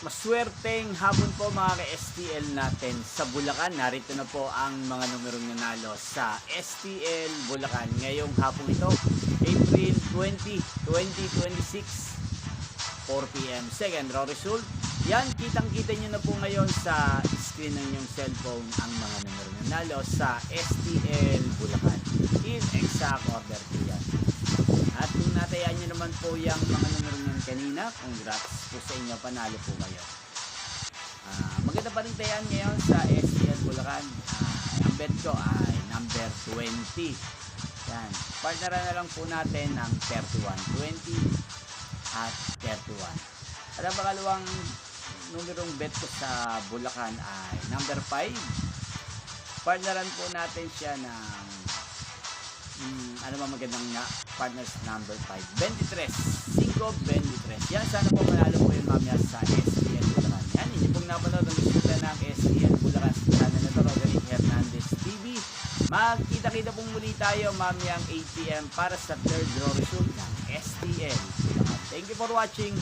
Maswerteng hapon po mga ka-STL natin sa Bulacan. Narito na po ang mga numerong nanalo sa STL Bulacan ngayong hapon ito, April 20, 2026, 4 p.m. Second raw result. Yan, kitang-kita nyo na po ngayon sa screen ng inyong cellphone ang mga numerong nanalo sa STL Bulacan. In exact order po yan. At kung natayaan nyo naman po yung mga numero nyo kanina, congrats po sa inyo, panalo po kayo. Maganda pa rin tayan ngayon sa STL Bulacan. Ang bet ko ay number 20. Yan. Partneran na lang po natin ng 31, 20 at 31. At ang pangalawang numerong bet ko sa Bulacan ay number 5. Partneran po natin siya ng ano ba magandang partners number 5, 23, 5-23. Yan, sana po manalo po yung mamaya sa STL Bulacan. Yan, hindi pong napanood ang resulta ng STL Bulacan sa channel na ito, Roderick Hernandez TV. Magkita-kita pong muli tayo mamayang 8 p.m. para sa third draw result ng STL Bulacan. Thank you for watching.